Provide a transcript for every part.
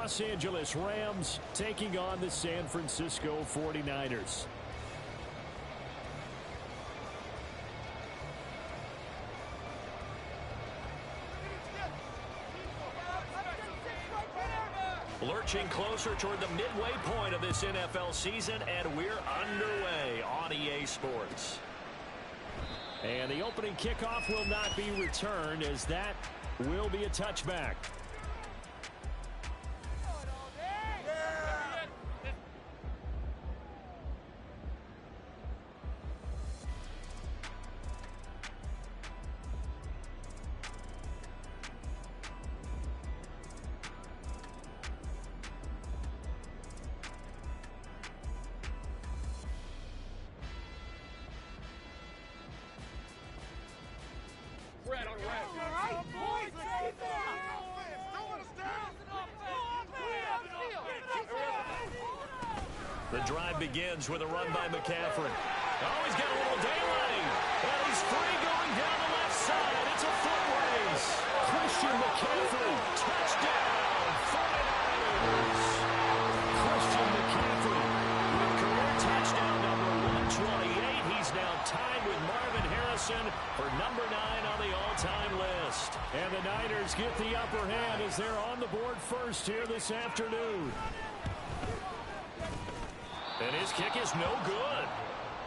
Los Angeles Rams taking on the San Francisco 49ers. Lurching closer toward the midway point of this NFL season, and we're underway on EA Sports. And the opening kickoff will not be returned, as that will be a touchback. The drive begins with a run by McCaffrey. Oh, he's got a little daylight. And he's free going down the left side. It's a foot race. Christian McCaffrey, touchdown, 49ers. Christian McCaffrey with career touchdown number 128. He's now tied with Marvin Harrison for number 9 on the all-time list. And the Niners get the upper hand as they're on the board first here this afternoon. And his kick is no good.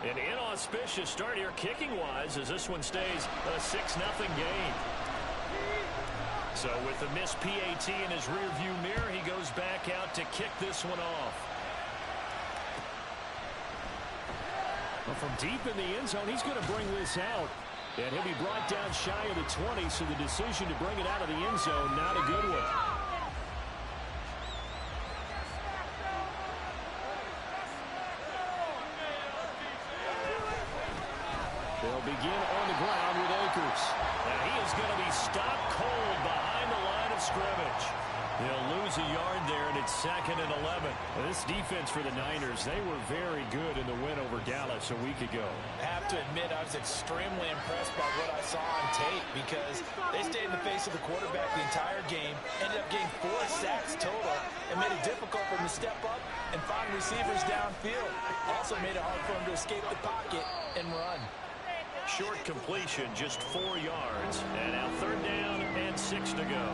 An inauspicious start here kicking-wise as this one stays a 6-0 game. So with the missed PAT in his rearview mirror, he goes back out to kick this one off. Well, from deep in the end zone, he's going to bring this out. And he'll be brought down shy of the 20, so the decision to bring it out of the end zone, not a good one. They'll begin on the ground with Akers. And he is going to be stopped cold behind the line of scrimmage. They'll lose a yard there, and it's 2nd and 11. Well, this defense for the Niners, they were very good in the win over Dallas a week ago. I have to admit, I was extremely impressed by what I saw on tape because they stayed in the face of the quarterback the entire game, ended up getting 4 sacks total, and made it difficult for him to step up and find receivers downfield. Also made it hard for him to escape the pocket and run. Short completion, just 4 yards. And now 3rd down and 6 to go.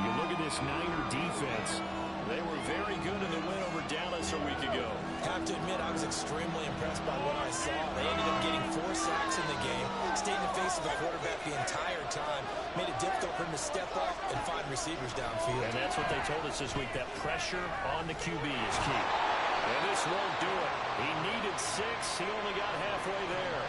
You look at this Niner defense. They were very good in the win over Dallas a week ago. I have to admit, I was extremely impressed by what I saw. They ended up getting 4 sacks in the game, stayed in the face of the quarterback the entire time, made it difficult for him to step up and find receivers downfield. And that's what they told us this week, that pressure on the QB is key. And this won't do it. He needed 6. He only got halfway there.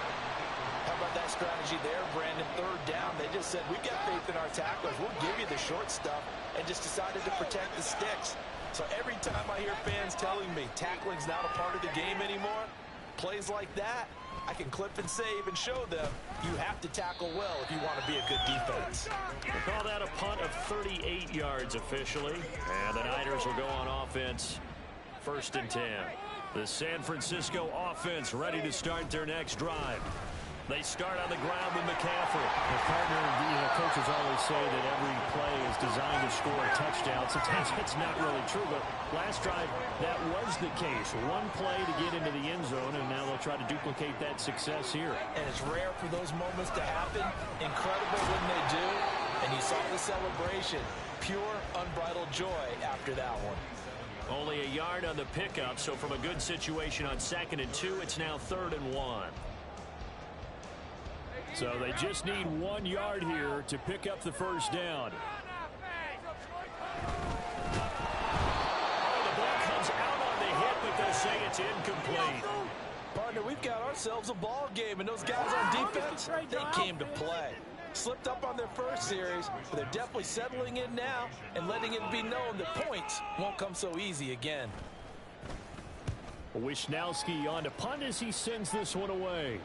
How about that strategy there, Brandon? 3rd down, they just said, we've got faith in our tacklers. We'll give you the short stuff, and just decided to protect the sticks. So every time I hear fans telling me tackling's not a part of the game anymore, plays like that, I can clip and save and show them you have to tackle well if you want to be a good defense. We'll call that a punt of 38 yards officially. And the Niners will go on offense, 1st and 10. The San Francisco offense ready to start their next drive. They start on the ground with McCaffrey. The partner, coaches always say that every play is designed to score a touchdown. Sometimes that's not really true, but last drive, that was the case. One play to get into the end zone, and now they'll try to duplicate that success here. And it's rare for those moments to happen. Incredible when they do. And you saw the celebration. Pure, unbridled joy after that one. Only a yard on the pickup, so from a good situation on 2nd and 2, it's now 3rd and 1. So they just need 1 yard here to pick up the 1st down. Oh, the ball comes out on the hit, but they'll say it's incomplete. Partner, we've got ourselves a ball game, and those guys on defense, they came to play. Slipped up on their first series, but they're definitely settling in now and letting it be known that points won't come so easy again. Wisnowski on to punt as he sends this one away.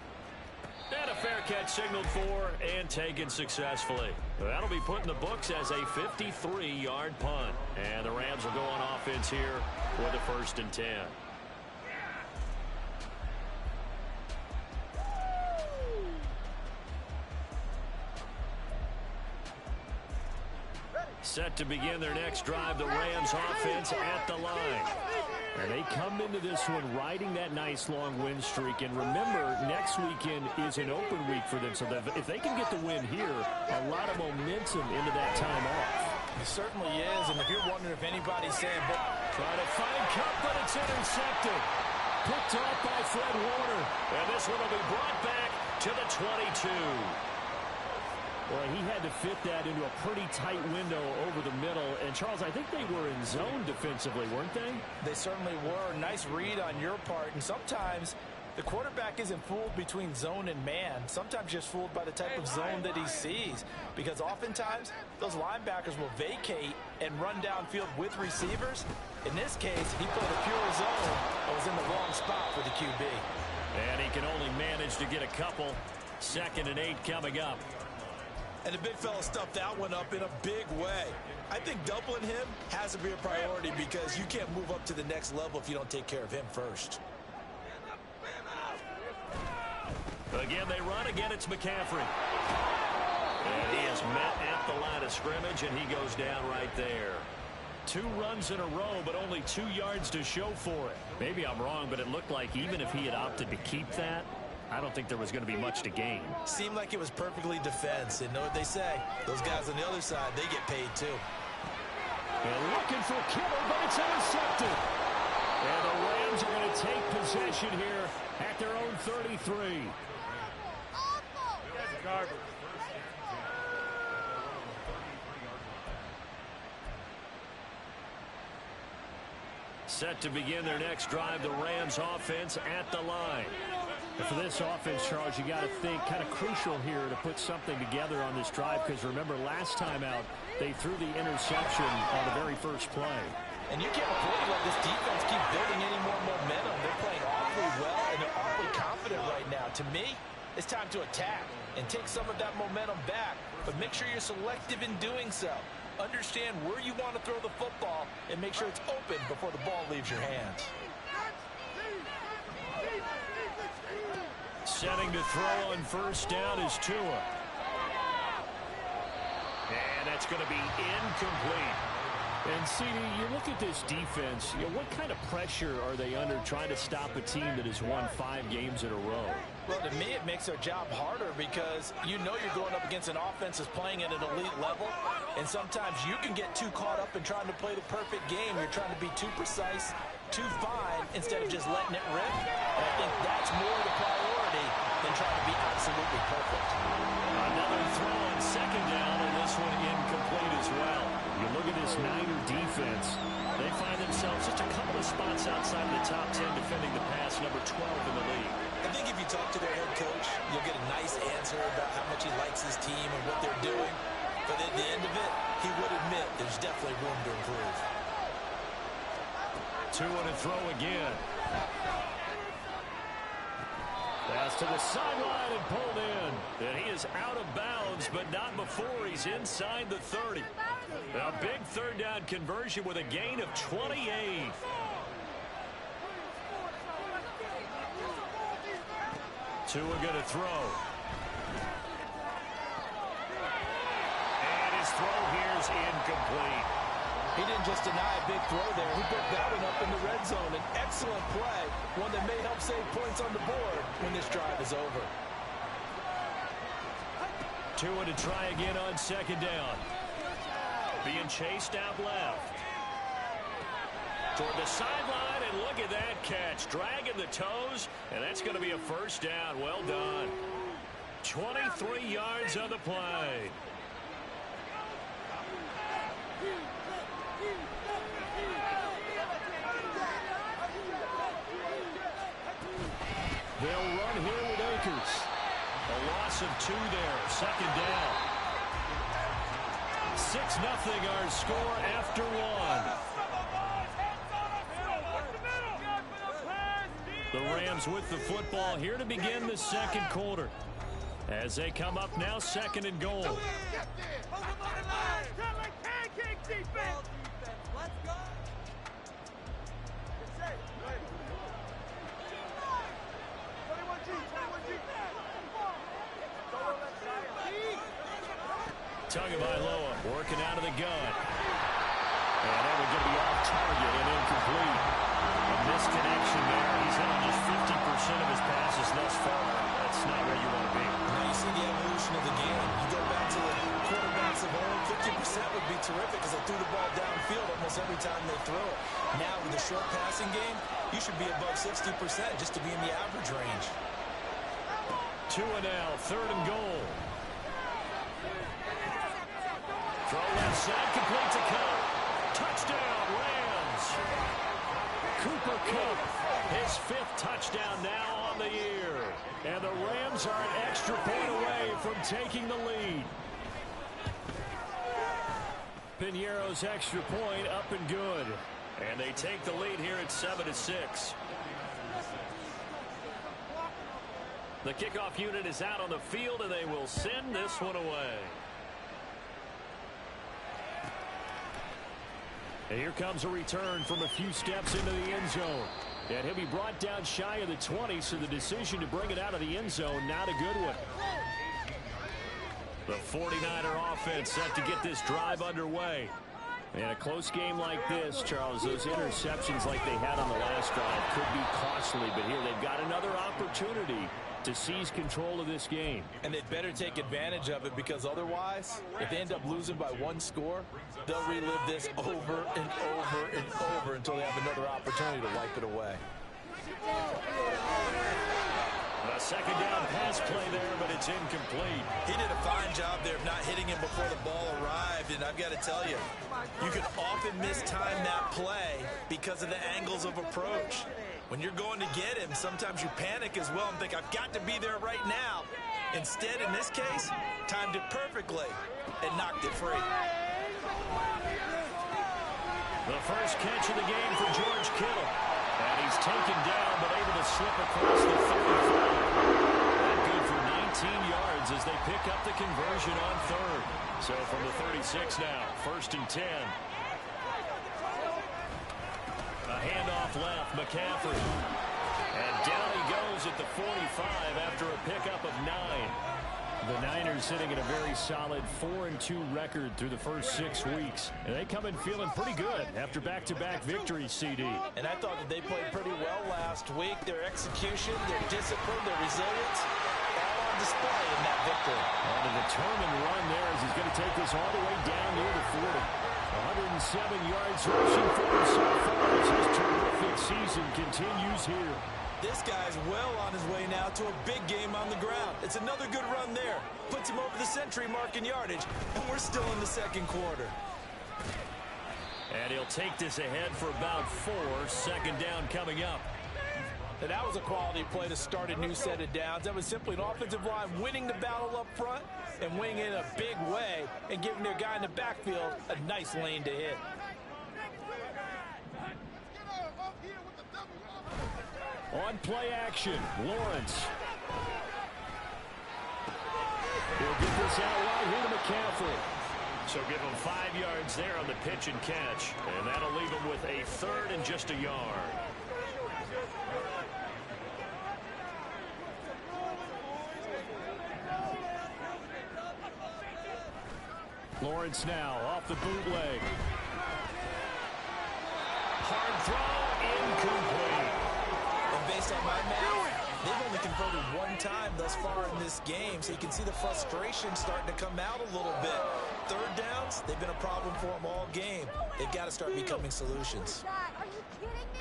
And a fair catch signaled for and taken successfully. That'll be put in the books as a 53-yard punt. And the Rams will go on offense here with a 1st and 10. Set to begin their next drive, the Rams offense at the line. And they come into this one riding that nice long win streak. And remember, next weekend is an open week for them. So if they can get the win here, a lot of momentum into that time off. It certainly is. And if you're wondering if anybody's saying, but trying to find Kupp, but it's intercepted. Picked off by Fred Warner. And this one will be brought back to the 22. Well, he had to fit that into a pretty tight window over the middle. And, Charles, I think they were in zone defensively, weren't they? They certainly were. Nice read on your part. And sometimes the quarterback isn't fooled between zone and man. Sometimes just fooled by the type of zone that he sees. Because oftentimes, those linebackers will vacate and run downfield with receivers. In this case, he played a pure zone and was in the wrong spot for the QB. And he can only manage to get a couple. 2nd and 8 coming up. And the big fella stuffed that one up in a big way. I think doubling him has to be a priority because you can't move up to the next level if you don't take care of him first. Again, they run. Again, it's McCaffrey. And he is met at the line of scrimmage, and he goes down right there. 2 runs in a row, but only 2 yards to show for it. Maybe I'm wrong, but it looked like even if he had opted to keep that, I don't think there was going to be much to gain. Seemed like it was perfectly defense. And know what they say? Those guys on the other side, they get paid too. And looking for Kittle, but it's intercepted. And the Rams are going to take possession here at their own 33. Set to begin their next drive, the Rams offense at the line. And for this offense, Charles, you got to think kind of crucial here to put something together on this drive because remember last time out they threw the interception on the very first play. And you can't afford to let this defense keep building any more momentum. They're playing awfully well and they're awfully confident right now. To me, it's time to attack and take some of that momentum back, but make sure you're selective in doing so. Understand where you want to throw the football and make sure it's open before the ball leaves your hands. Setting to throw on first down is Tua. And that's going to be incomplete. And, CD, you look at this defense, what kind of pressure are they under trying to stop a team that has won 5 games in a row? Well, to me, it makes their job harder because you know you're going up against an offense that's playing at an elite level, and sometimes you can get too caught up in trying to play the perfect game. You're trying to be too precise, too fine, instead of just letting it rip. And I think that's more the priority than trying to be absolutely perfect. Another throw on second down, and this one incomplete as well. You look at this Niner defense, they find themselves just a couple of spots outside of the top 10 defending the pass, number 12 in the league. I think if you talk to their head coach, you'll get a nice answer about how much he likes his team and what they're doing. But at the end of it, he would admit there's definitely room to improve. 2 on a throw again. Pass to the sideline and pulled in. And he is out of bounds, but not before he's inside the 30. A big third down conversion with a gain of 28. Tua going to throw. And his throw here is incomplete. He didn't just deny a big throw there. He put that one up in the red zone. An excellent play, one that may help save points on the board when this drive is over. Tua to try again on second down. Being chased out left. Toward the sideline, and look at that catch. Dragging the toes, and that's going to be a first down. Well done. 23 yards on the play. They'll run here with Akers. A loss of 2 there. Second down. 6-0 our score after 1. The Rams with the football here to begin the second quarter. As they come up now, 2nd and goal. Tagovailoa Working out of the gun. And that would get me off target and incomplete. A misconnection there. He's hit on just 50% of his passes thus far. That's not where you want to be. Now you see the evolution of the game. You go back to the quarterbacks of old, 50% would be terrific because they threw the ball downfield almost every time they throw it. Now with the short passing game, you should be above 60% just to be in the average range. 2 and now, 3rd and goal. Throw left side, complete to Kupp. Touchdown, Rams. Cooper Kupp, his 5th touchdown now on the year. And the Rams are an extra point away from taking the lead. Piñeiro's extra point up and good. And they take the lead here at 7-6. The kickoff unit is out on the field, and they will send this one away. And here comes a return from a few steps into the end zone. And he'll be brought down shy of the 20, so the decision to bring it out of the end zone, not a good one. The 49er offense set to get this drive underway. And a close game like this, Charles, those interceptions like they had on the last drive could be costly. But here they've got another opportunity to seize control of this game. And they'd better take advantage of it because otherwise, if they end up losing by 1 score, they'll relive this over and over and over until they have another opportunity to wipe it away. A 2nd down pass play there, but it's incomplete. He did a fine job there of not hitting him before the ball arrived, and I've got to tell you, you can often mistime that play because of the angles of approach. When you're going to get him, sometimes you panic as well and think, I've got to be there right now. Instead, in this case, timed it perfectly and knocked it free. The first catch of the game for George Kittle. And he's taken down, but able to slip across the 35. And good for 19 yards as they pick up the conversion on 3rd. So from the 36 now, 1st and 10. A handoff left, McCaffrey. And down he goes at the 45 after a pickup of 9. The Niners sitting at a very solid 4-2 record through the first 6 weeks. And they come in feeling pretty good after back-to-back victories, CD. And I thought that they played pretty well last week. Their execution, their discipline, their resilience, all on display in that victory. And a determined run there as he's going to take this all the way down near the 40. 107 yards rushing for him so far as his terrific season continues here. This guy's well on his way now to a big game on the ground. It's another good run there. Puts him over the century mark in yardage, and we're still in the 2nd quarter. And he'll take this ahead for about 4. 2nd down coming up. And that was a quality play to start a new set of downs. That was simply an offensive line winning the battle up front and winning it in a big way and giving their guy in the backfield a nice lane to hit. On play action, Lawrence. He'll get this out right here to McCaffrey. So give him 5 yards there on the pitch and catch. And that'll leave him with a 3rd and just a yard. Lawrence now off the bootleg. Hard throw, incomplete. And based on my math, they've only converted 1 time thus far in this game, so you can see the frustration starting to come out a little bit. 3rd downs, they've been a problem for them all game. They've got to start becoming solutions. Are you kidding me?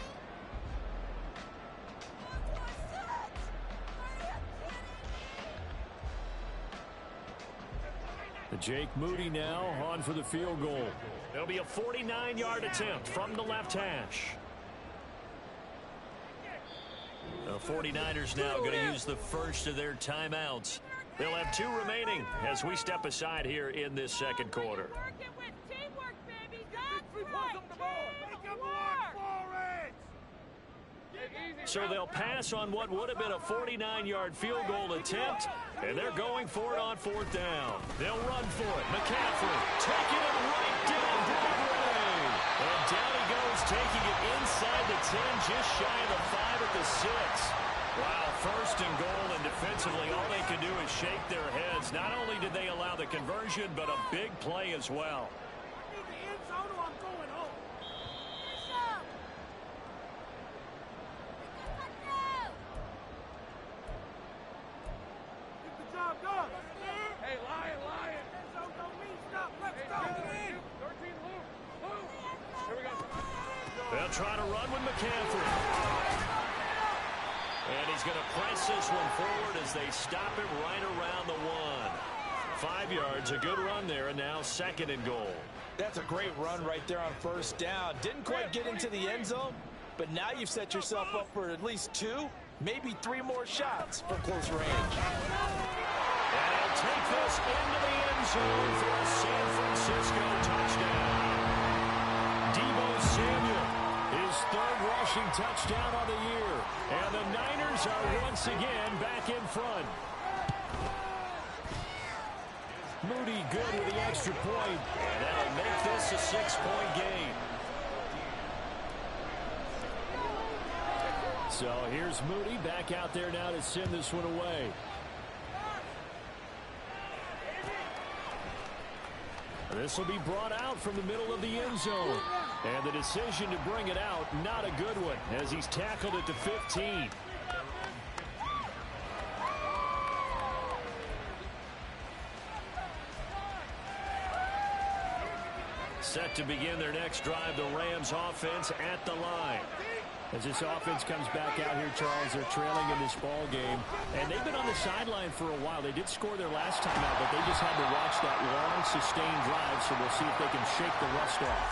Jake Moody now on for the field goal. It'll be a 49-yard attempt from the left hash. The 49ers now going to use the first of their timeouts. They'll have 2 remaining as we step aside here in this 2nd quarter. So they'll pass on what would have been a 49-yard field goal attempt, and they're going for it on 4th down. They'll run for it. McCaffrey taking it right down Broadway. And down he goes, taking it inside the 10, just shy of the 5 at the 6. Wow, first and goal, and defensively, all they can do is shake their heads. Not only did they allow the conversion, but a big play as well. They'll try to run with McCaffrey. And he's going to press this one forward as they stop him right around the 1. 5 yards, a good run there, and now second and goal. That's a great run right there on first down. Didn't quite get into the end zone, but now you've set yourself up for at least 2, maybe 3 more shots from close range. And he'll take this into the end zone for a San Francisco touchdown. Deebo Samuel, his 3rd rushing touchdown of the year. And the Niners are once again back in front. Moody good with the extra point, and that'll make this a 6-point game. So here's Moody back out there now to send this one away. This will be brought out from the middle of the end zone. And the decision to bring it out, not a good one, as he's tackled it to 15. Set to begin their next drive, the Rams offense at the line. As this offense comes back out here, Charles, they're trailing in this ball game. And they've been on the sideline for a while. They did score their last time out, but they just had to watch that long, sustained drive, so we'll see if they can shake the rust off.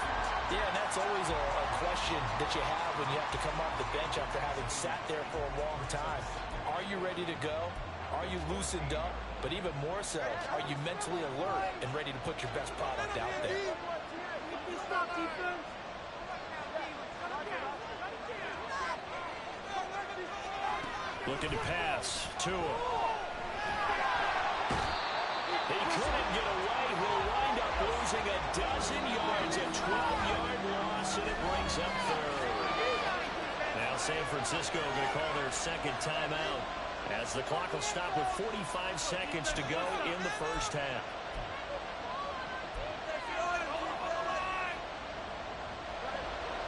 Yeah, and that's always a question that you have when you have to come off the bench after having sat there for a long time. Are you ready to go? Are you loosened up? But even more so, are you mentally alert and ready to put your best product out there? Looking to pass. Tua. He couldn't get away. He'll wind up losing a dozen yards. A 12-yard loss, and it brings up 3rd. Now San Francisco going to call their second timeout as the clock will stop with 45 seconds to go in the first half.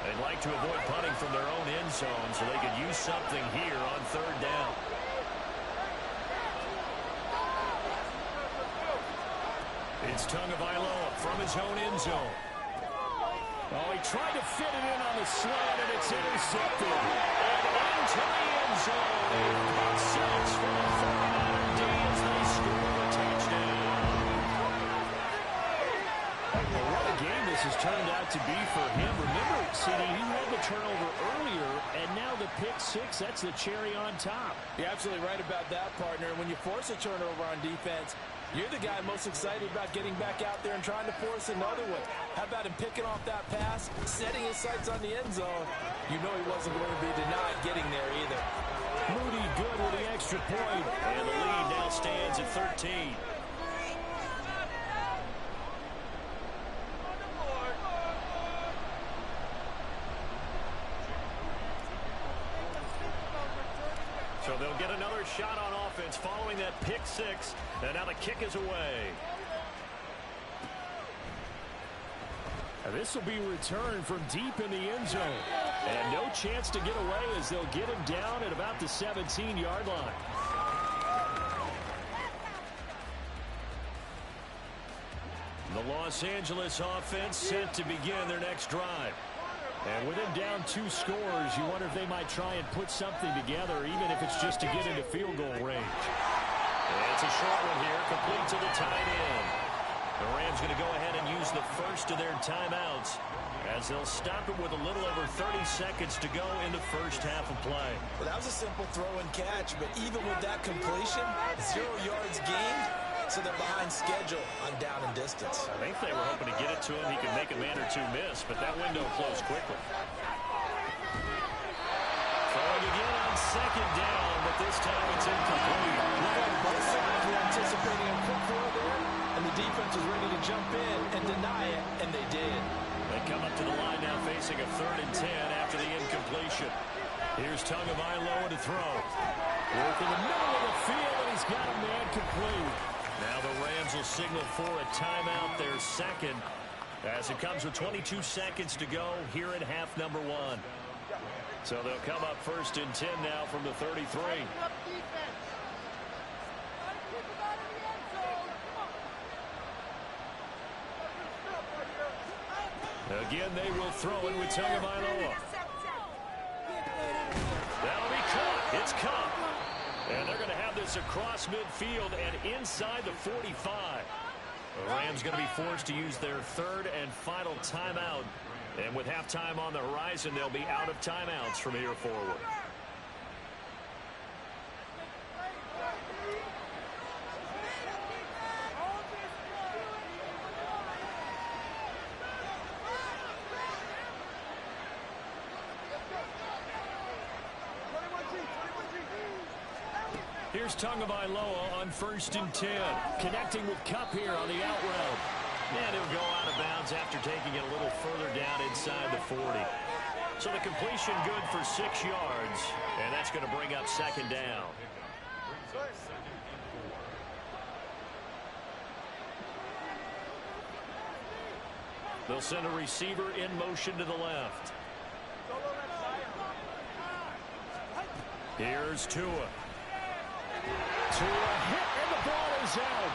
They'd like to avoid punting from their own end zone so they could use something here on 3rd down. It's Tagovailoa from his own end zone. Oh, he tried to fit it in on the slant, and it's intercepted. And into the end zone. Pick 6 for the 49er D as they score a touchdown. What a game this has turned out to be for him. Remember, CD, he had the turnover earlier, and now the pick 6, that's the cherry on top. You're absolutely right about that, partner. When you force a turnover on defense, you're the guy most excited about getting back out there and trying to force another one. How about him picking off that pass, setting his sights on the end zone? You know he wasn't going to be denied getting there either. Moody good with the extra point, and the lead now stands at 13. So they'll get another shot on offense following that pick 6. And now the kick is away. And this will be returned from deep in the end zone. And no chance to get away as they'll get him down at about the 17-yard line. The Los Angeles offense set to begin their next drive. And with him down 2 scores, you wonder if they might try and put something together, even if it's just to get into field goal range. And it's a short one here, complete to the tight end. The Rams going to go ahead and use the first of their timeouts as they'll stop it with a little over 30 seconds to go in the first half of play. Well, that was a simple throw and catch, but even with that completion, 0 yards gained, so they're behind schedule on down and distance. I think they were hoping to get it to him. He could make a man or 2 miss, but that window closed quickly. Throwing again on second down, but this time it's incomplete. Both sides were anticipating a quick throw there, and the defense was ready to jump in and deny it, and they did. They come up to the line now facing a 3rd and 10 after the incompletion. Here's Tagovailoa to throw. Work in the middle of the field, and he's got a man complete. Now the Rams will signal for a timeout, their second, as it comes with 22 seconds to go here at half number 1. So they'll come up 1st and 10 now from the 33. Again, they will throw it with Tagovailoa. That'll be caught. It's caught. And they're going to have this across midfield and inside the 45. The Rams going to be forced to use their 3rd and final timeout. And with halftime on the horizon, they'll be out of timeouts from here forward. Here's Tagovailoa on 1st and 10. Connecting with Kupp here on the out route. And he'll go out of bounds after taking it a little further down inside the 40. So the completion good for 6 yards. And that's going to bring up 2nd down. They'll send a receiver in motion to the left. Here's Tua. Tua hit, and the ball is out.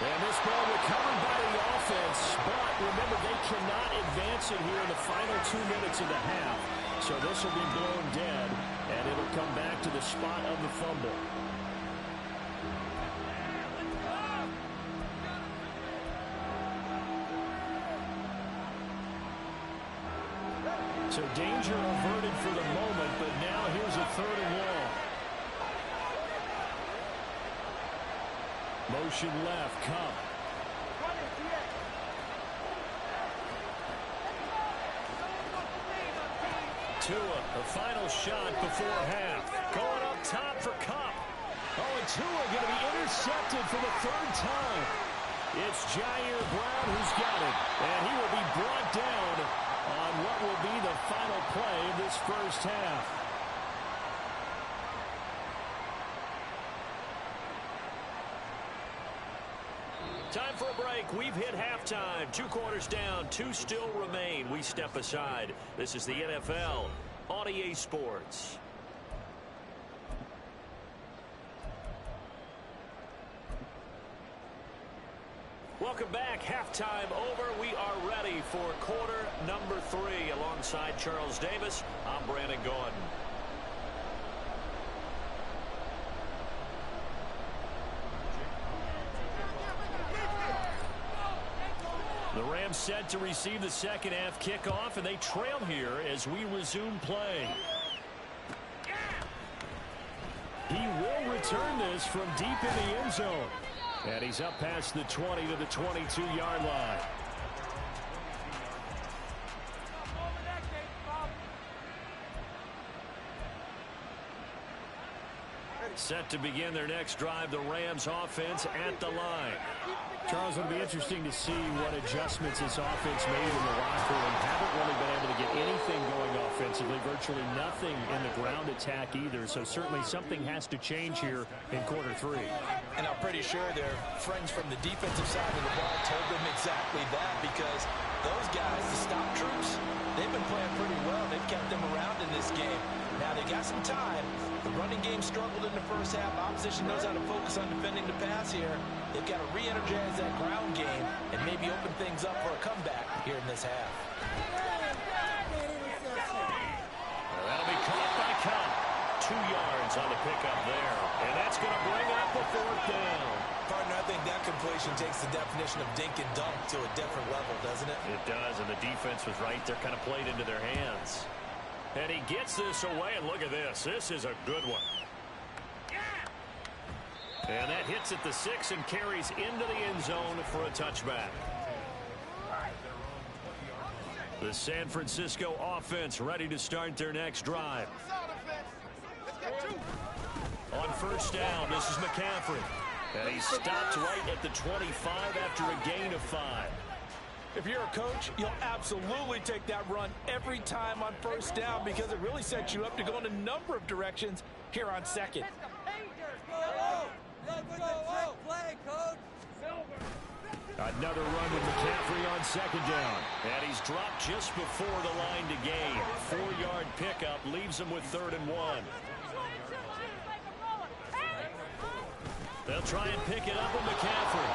And this ball recovered by the offense. But remember, they cannot advance it here in the final 2 minutes of the half. So this will be blown dead, and it'll come back to the spot of the fumble. So danger averted for the moment, but now here's a 3rd and long. Motion left, Kupp. Tua, the final shot before half. Going up top for Kupp. Oh, and Tua going to be intercepted for the 3rd time. It's Jair Brown who's got it, and he will be brought down on what will be the final play of this 1st half. Time for a break. We've hit halftime. 2 quarters down. 2 still remain. We step aside. This is the NFL on EA Sports. Welcome back. Halftime over. We are ready for quarter number 3. Alongside Charles Davis, I'm Brandon Gordon. The Rams set to receive the 2nd half kickoff, and they trail here as we resume play. He will return this from deep in the end zone. And he's up past the 20 to the 22-yard line. Set to begin their next drive, the Rams offense at the line. Charles, it'll be interesting to see what adjustments this offense made in the locker room. Haven't really been able to get anything going offensively, virtually nothing in the ground attack either. So certainly something has to change here in quarter 3. And I'm pretty sure their friends from the defensive side of the ball told them exactly that, because those guys, the stop troops, they've been playing pretty well. They've kept them around in this game. Now they got some time. The running game struggled in the 1st half. Opposition knows how to focus on defending the pass here. They've got to re-energize that ground game and maybe open things up for a comeback here in this half. Well, that'll be caught by Kupp. 2 yards on the pickup there. And that's going to bring up a 4th down. Partner, I think that completion takes the definition of dink and dunk to a different level, doesn't it? It does, and the defense was right there, kind of played into their hands. And he gets this away, and look at this. This is a good one. And that hits at the 6 and carries into the end zone for a touchback. The San Francisco offense ready to start their next drive. On 1st down, this is McCaffrey. And he stopped right at the 25 after a gain of 5. If you're a coach, you'll absolutely take that run every time on first down because it really sets you up to go in a number of directions here on second. Another run with McCaffrey on second down. And he's dropped just before the line to gain. 4-yard pickup leaves him with 3rd and 1. They'll try and pick it up with McCaffrey.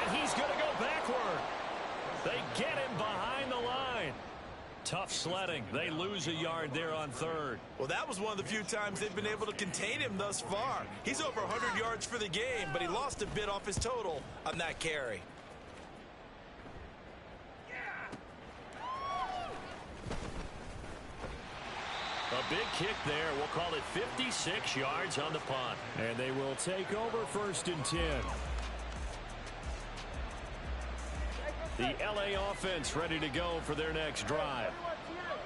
And he's going to go backward. They get him behind the line. Tough sledding. They lose a yard there on 3rd. Well, that was one of the few times they've been able to contain him thus far. He's over 100 yards for the game, but he lost a bit off his total on that carry. A big kick there. We'll call it 56 yards on the punt. And they will take over 1st and 10. The L.A. offense ready to go for their next drive.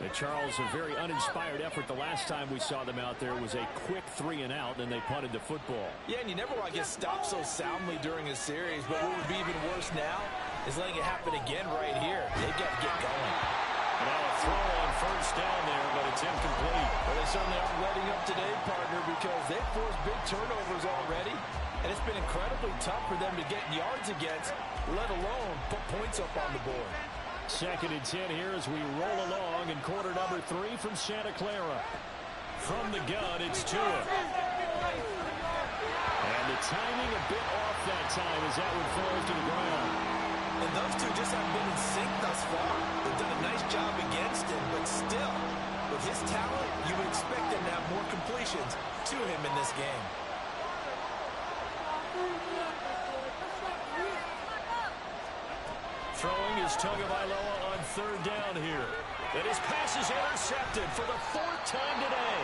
And Charles, a very uninspired effort the last time we saw them out there was a quick 3-and-out, and they punted the football. Yeah, and you never want to get stopped so soundly during a series, but what would be even worse now is letting it happen again right here. They've got to get going. Now a throw on 1st down there, but it's incomplete. Well, they certainly aren't letting up today, partner, because they've forced big turnovers already, and it's been incredibly tough for them to get yards against, let alone put points up on the board. 2nd and 10 here as we roll along in quarter number 3 from Santa Clara. From the gun, it's Tua. And the timing a bit off that time as that one falls to the ground. And those two just haven't been in sync thus far. They've done a nice job against him, but still, with his talent, you would expect them to have more completions to him in this game. Throwing is Tagovailoa on 3rd down here. And his pass is intercepted for the 4th time today.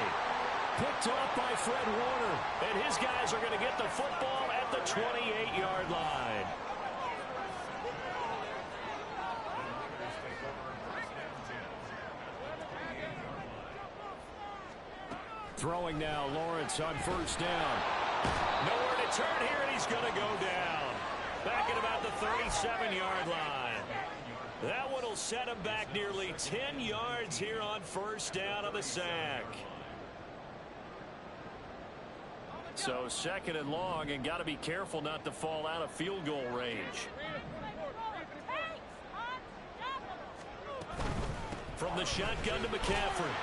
Picked off by Fred Warner. And his guys are going to get the football at the 28-yard line. Throwing now, Lawrence on 1st down. Nowhere to turn here, and he's going to go down. Back at about the 37-yard line. That one will set him back nearly 10 yards here on 1st down on the sack. So 2nd and long, and got to be careful not to fall out of field goal range. From the shotgun to McCaffrey.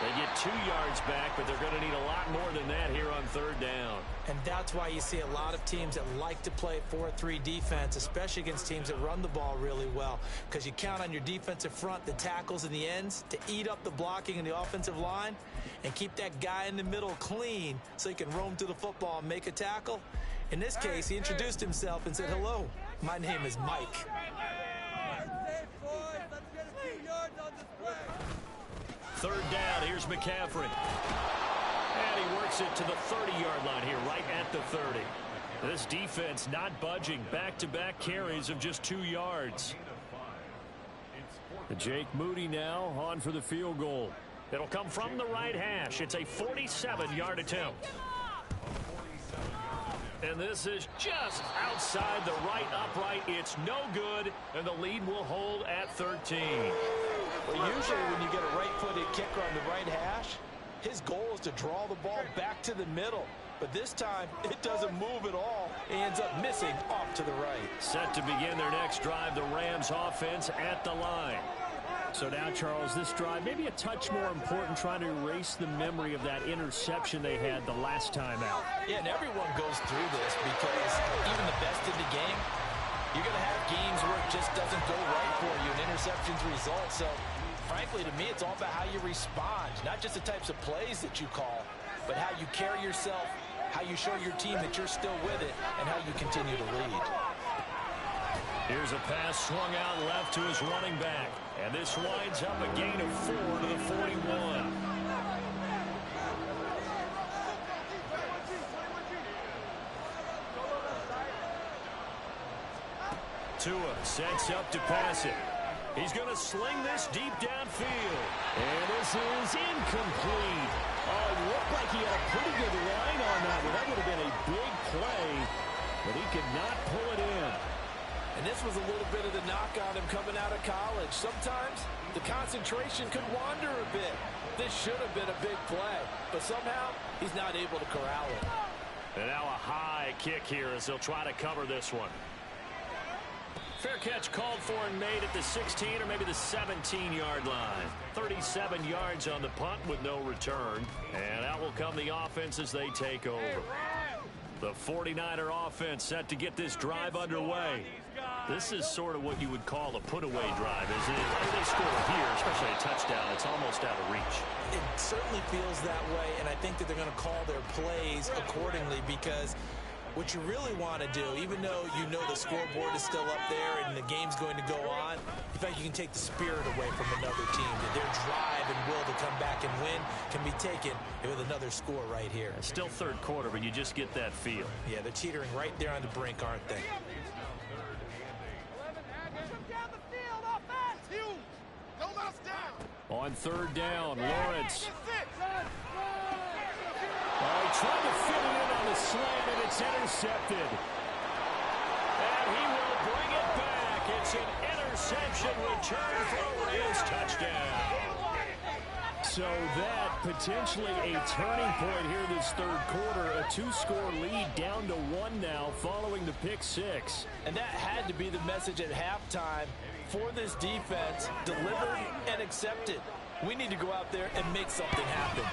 They get 2 yards back, but they're going to need a lot more than that here on 3rd down. And that's why you see a lot of teams that like to play 4-3 defense, especially against teams that run the ball really well, because you count on your defensive front, the tackles and the ends, to eat up the blocking in the offensive line and keep that guy in the middle clean so he can roam through the football and make a tackle. In this case, he introduced himself and said, "Hello, my name is Mike." 3rd down, here's McCaffrey. And he works it to the 30-yard line here, right at the 30. This defense not budging. Back-to-back carries of just 2 yards. Jake Moody now on for the field goal. It'll come from the right hash. It's a 47-yard attempt. And this is just outside the right upright. It's no good, and the lead will hold at 13. Well, usually when you get a right-footed kicker on the right hash, his goal is to draw the ball back to the middle. But this time, it doesn't move at all. He ends up missing off to the right. Set to begin their next drive, the Rams offense at the line. So now, Charles, this drive maybe a touch more important, trying to erase the memory of that interception they had the last time out. Yeah, and everyone goes through this because even the best in the game, you're going to have games where it just doesn't go right for you, and interceptions result. So, frankly, to me, it's all about how you respond, not just the types of plays that you call, but how you carry yourself, how you show your team that you're still with it, and how you continue to lead. Here's a pass swung out left to his running back. And this winds up a gain of 4 to the 41. Tua sets up to pass it. He's going to sling this deep downfield. And this is incomplete. Oh, it looked like he had a pretty good line on that one. That would have been a big play, but he could not pull it in. And this was a little bit of the knock on him coming out of college. Sometimes the concentration could wander a bit. This should have been a big play, but somehow he's not able to corral it. And now a high kick here as they'll try to cover this one. Fair catch called for and made at the 16 or maybe the 17-yard line. 37 yards on the punt with no return. And out will come the offense as they take over. The 49er offense set to get this drive underway. This is sort of what you would call a put-away drive, isn't it? If they score here, especially a touchdown, it's almost out of reach. It certainly feels that way, and I think that they're going to call their plays accordingly, because what you really want to do, even though you know the scoreboard is still up there and the game's going to go on, in fact, you can take the spirit away from another team. That their drive and will to come back and win can be taken with another score right here. It's still third quarter, but you just get that feel. Yeah, they're teetering right there on the brink, aren't they? On third down, Lawrence. Oh, he tried to fit it in on the slant, and it's intercepted. And he will bring it back. It's an interception return for a Rams touchdown. So that potentially a turning point here this third quarter. A two-score lead down to one now following the pick six. And that had to be the message at halftime for this defense. Delivered and accepted. We need to go out there and make something happen.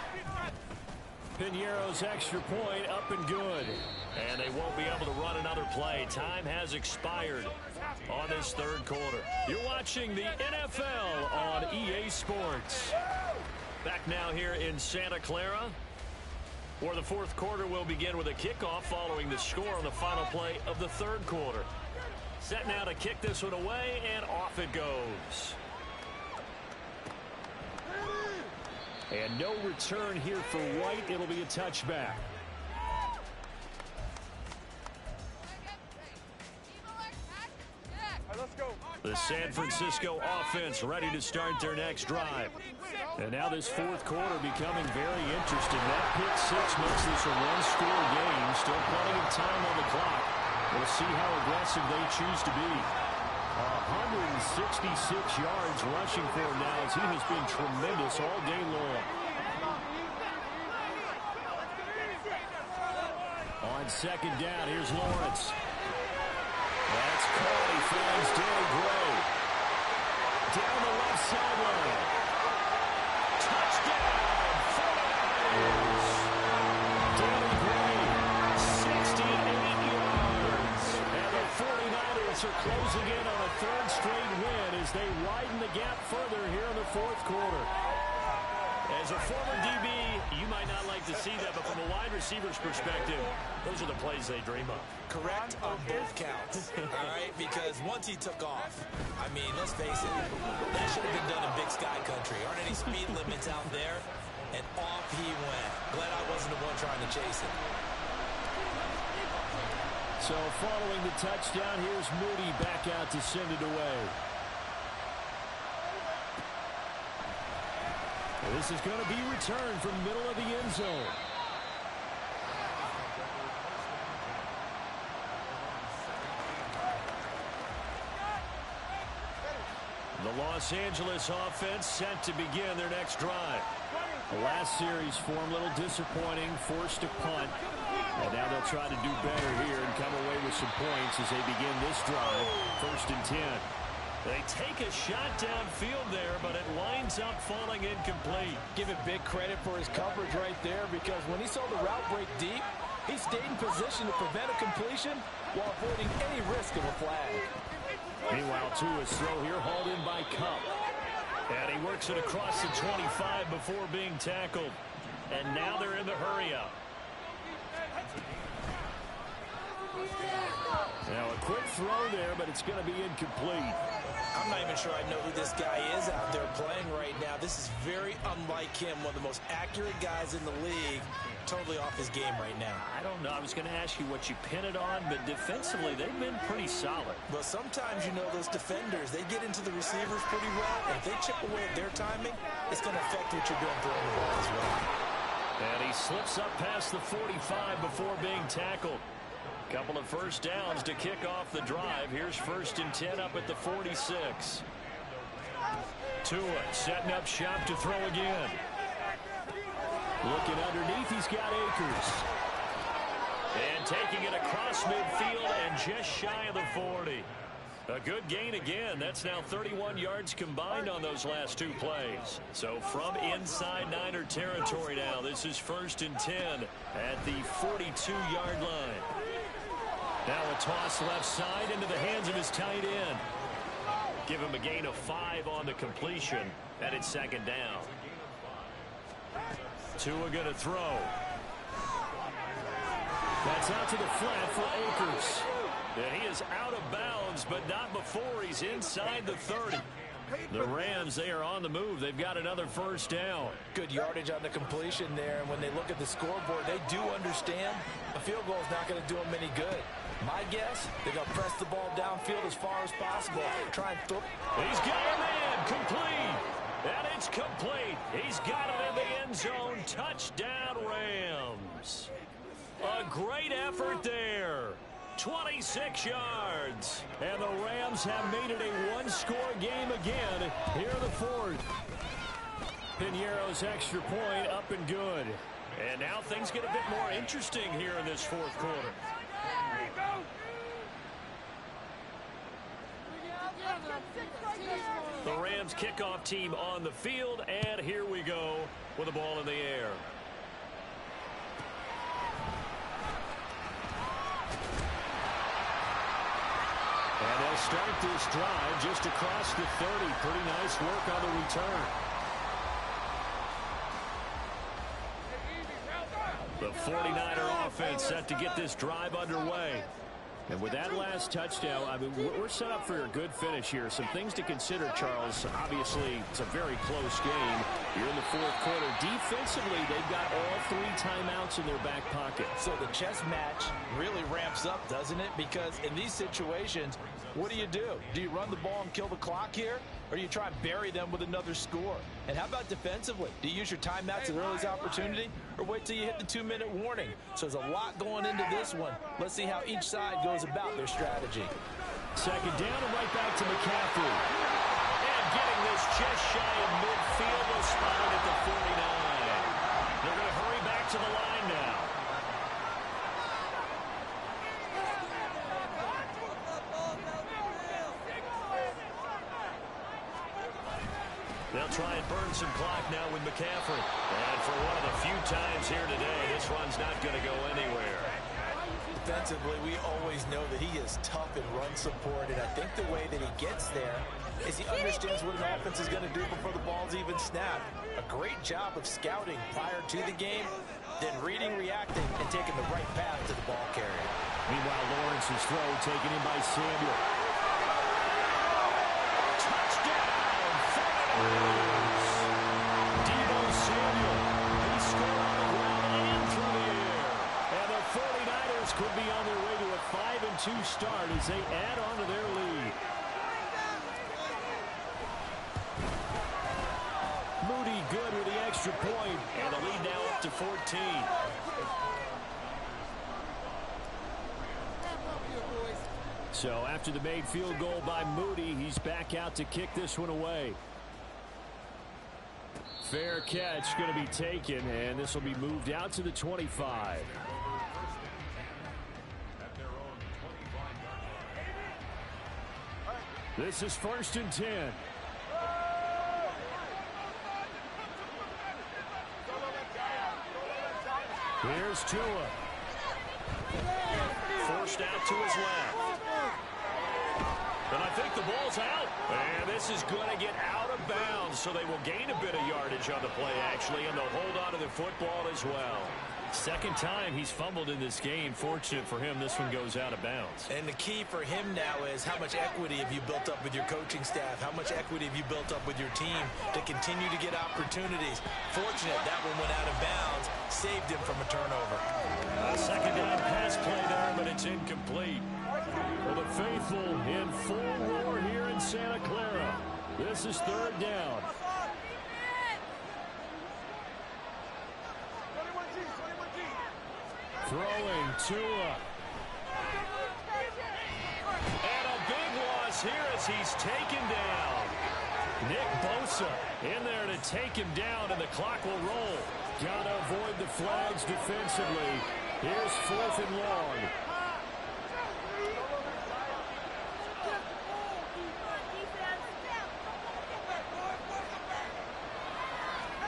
Piñeiro's extra point up and good. And they won't be able to run another play. Time has expired on this third quarter. You're watching the NFL on EA Sports. Back now here in Santa Clara, where the fourth quarter will begin with a kickoff following the score on the final play of the third quarter. Set now to kick this one away, and off it goes. And no return here for White. It'll be a touchback. The San Francisco offense ready to start their next drive. And now this fourth quarter becoming very interesting. That pick six makes this a one-score game. Still plenty of time on the clock. We'll see how aggressive they choose to be. 166 yards rushing for him now as he has been tremendous all day long. On second down, here's Lawrence. That's caught. He finds Danny Gray. Down the left sideline. Touchdown, 49ers. Danny Gray, 68 yards. And the 49ers are closing in on a third straight win as they widen the gap further here in the fourth quarter. As a former DB, you might not like to see that, but from a wide receiver's perspective, those are the plays they dream of. Correct on both counts, all right? Because once he took off, I mean, let's face it, that should have been done in Big Sky Country. Aren't any speed limits out there? And off he went. Glad I wasn't the one trying to chase him. So following the touchdown, here's Moody back out to send it away. This is going to be returned from the middle of the end zone. The Los Angeles offense set to begin their next drive. The last series for them, a little disappointing, forced to punt. And now they'll try to do better here and come away with some points as they begin this drive. 1st and 10. They take a shot downfield there, but it winds up falling incomplete. Give it big credit for his coverage right there, because when he saw the route break deep, he stayed in position to prevent a completion while avoiding any risk of a flag. Meanwhile, Tua's throw here hauled in by Kupp. And he works it across the 25 before being tackled. And now they're in the hurry-up. Now a quick throw there, but it's going to be incomplete. I'm not even sure I know who this guy is out there playing right now. This is very unlike him, one of the most accurate guys in the league. Totally off his game right now. I don't know. I was going to ask you what you pin it on, but defensively, they've been pretty solid. Well, sometimes, you know, those defenders, they get into the receivers pretty well, and if they chip away at their timing, it's going to affect what you're doing throwing the ball as well. And he slips up past the 45 before being tackled. Couple of first downs to kick off the drive. Here's 1st and 10 up at the 46. Tua setting up shop to throw again. Looking underneath, he's got Akers. And taking it across midfield and just shy of the 40. A good gain again. That's now 31 yards combined on those last 2 plays. So from inside Niner territory now, this is 1st and 10 at the 42-yard line. Now a toss left side into the hands of his tight end. Give him a gain of 5 on the completion, and it's 2nd down. Tua going to throw. That's out to the flat for Akers. And he is out of bounds, but not before he's inside the 30. The Rams, they are on the move. They've got another 1st down. Good yardage on the completion there, and when they look at the scoreboard, they do understand a field goal is not going to do them any good. My guess, they're going to press the ball downfield as far as possible. Try and throw. He's got a man complete. And it's complete. He's got it in the end zone. Touchdown, Rams. A great effort there. 26 yards. And the Rams have made it a one-score game again here in the 4th. Piñeiro's extra point up and good. And now things get a bit more interesting here in this 4th quarter. The Rams kickoff team on the field, and here we go with the ball in the air. And they'll start this drive just across the 30. Pretty nice work on the return. The 49er offense set to get this drive underway. And with that last touchdown, I mean, we're set up for a good finish here. Some things to consider, Charles. Obviously, it's a very close game. You're in the 4th quarter. Defensively, they've got all 3 timeouts in their back pocket. So the chess match really ramps up, doesn't it? Because in these situations, what do? Do you run the ball and kill the clock here? Or do you try and bury them with another score? And how about defensively? Do you use your timeouts at earliest opportunity? Or wait till you hit the 2-minute warning? So there's a lot going into this one. Let's see how each side goes about their strategy. 2nd down and right back to McCaffrey. And getting this just shy of midfield, was spotted at the 49. They're going to hurry back to the line now. They'll try and burn some clock now with McCaffrey. And for one of the few times here today, this one's not going to go anywhere. Defensively, we always know that he is tough in run support, and I think the way that he gets there is he understands what an offense is going to do before the ball's even snapped. A great job of scouting prior to the game, then reading, reacting, and taking the right path to the ball carrier. Meanwhile, Lawrence's throw taken in by Samuel. Deebo Samuel, he scored on the ground and through the air. And the 49ers could be on their way to a 5-2 start as they add on to their lead. Moody good with the extra point, and the lead now up to 14. So after the made field goal by Moody, he's back out to kick this one away. Fair catch going to be taken, and this will be moved out to the 25. This is 1st and 10. Here's Tua. Forced out to his left. And I think the ball's out. And this is going to get out of bounds, so they will gain a bit of yardage on the play, actually, and they'll hold on to the football as well. 2nd time he's fumbled in this game. Fortunate for him, this one goes out of bounds. And the key for him now is how much equity have you built up with your coaching staff? How much equity have you built up with your team to continue to get opportunities? Fortunate that one went out of bounds, saved him from a turnover. A 2nd down pass play there, but it's incomplete. For the faithful in full roar here in Santa Clara. This is 3rd down. Throwing Tua. is here as he's taken down. Nick Bosa in there to take him down, and the clock will roll. Got to avoid the flags defensively. Here's 4th and long.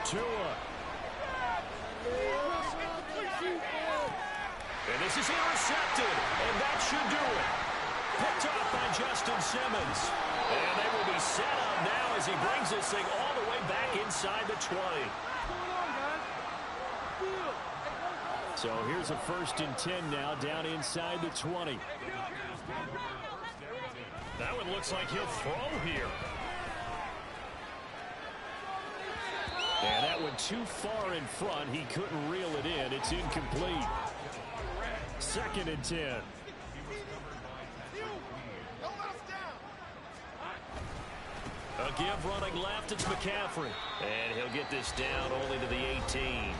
Tua. And this is intercepted, and that should do it. Picked off by Justin Simmons. And they will be set up now as he brings this thing all the way back inside the 20. So here's a 1st and 10 now down inside the 20. That one looks like he'll throw here. And that one too far in front. He couldn't reel it in. It's incomplete. 2nd and 10. A give running left. It's McCaffrey. And he'll get this down only to the 18.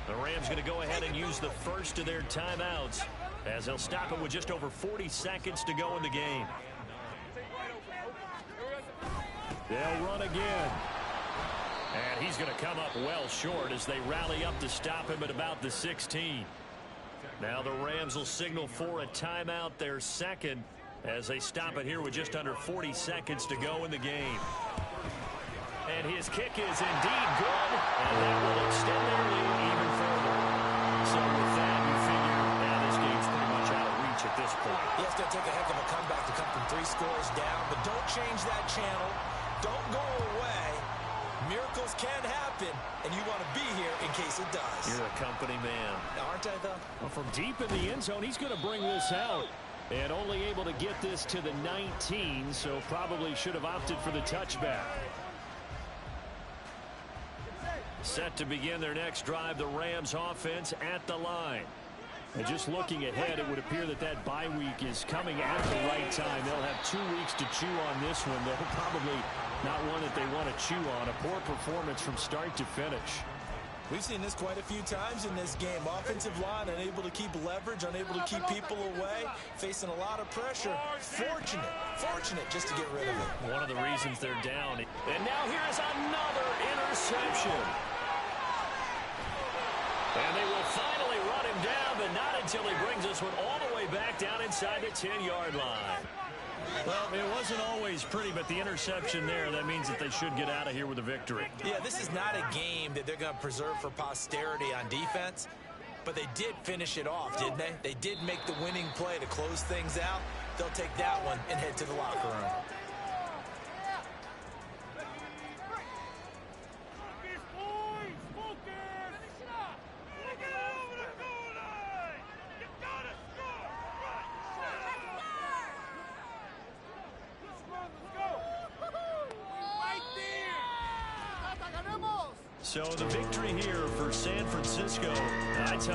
The Rams going to go ahead and use the first of their timeouts as they'll stop it with just over 40 seconds to go in the game. They'll run again. And he's going to come up well short as they rally up to stop him at about the 16. Now the Rams will signal for a timeout, their second, as they stop it here with just under 40 seconds to go in the game. And his kick is indeed good, and that will extend their lead even further. So with that, you figure now this game's pretty much out of reach at this point. Yeah, it's going to take a heck of a comeback to come from 3 scores down, but don't change that channel. Don't go away. Miracles can happen, and you want to be here in case it does. You're a company man. Aren't I, though? Well, from deep in the end zone, he's going to bring this out. And only able to get this to the 19, so probably should have opted for the touchback. Set to begin their next drive, the Rams offense at the line. And just looking ahead, it would appear that that bye week is coming at the right time. They'll have 2 weeks to chew on this one. They'll probably not one that they want to chew on. A poor performance from start to finish. We've seen this quite a few times in this game. Offensive line unable to keep leverage, unable to keep people away, facing a lot of pressure. Fortunate just to get rid of it. One of the reasons they're down. And now here's another interception. And they will finally run him down, but not until he brings this one all the way back down inside the 10-yard line. Well, it wasn't always pretty, but the interception there, that means that they should get out of here with a victory. Yeah, this is not a game that they're going to preserve for posterity on defense, but they did finish it off, didn't they? They did make the winning play to close things out. They'll take that one and head to the locker room. So the victory here for San Francisco. I tell